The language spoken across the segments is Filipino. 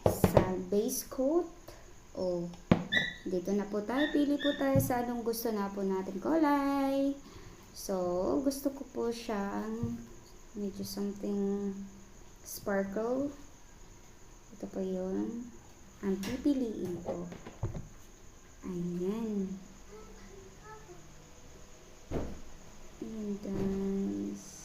sa base coat. O, dito na po tayo. Pili po tayo sa anong gusto na po natin kulay. So, gusto ko po siyang medyo something sparkle. Ito po yun. Ang pipiliin ko. Ayan. Ayan guys.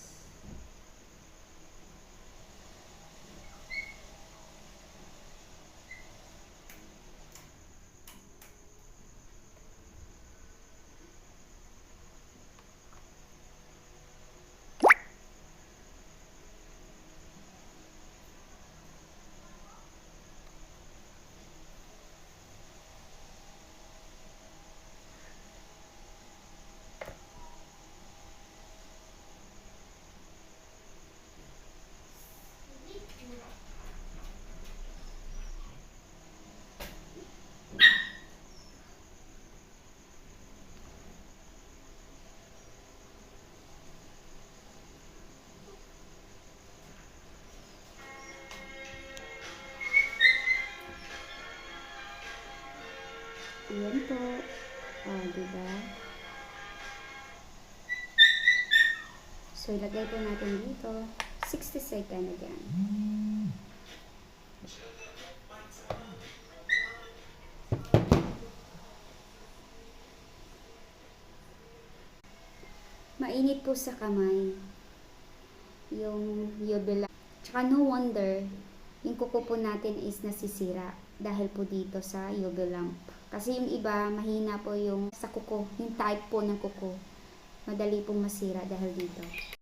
Ayan po. Diba? So, ilagay po natin dito. 60 second again. Mainit po sa kamay. Yung yobela. Tsaka no wonder, yung kuko po natin is nasisira. Dahil po dito sa UV lamp. Kasi yung iba, mahina po yung sa kuko. Yung type po ng kuko. Madali pong masira dahil dito.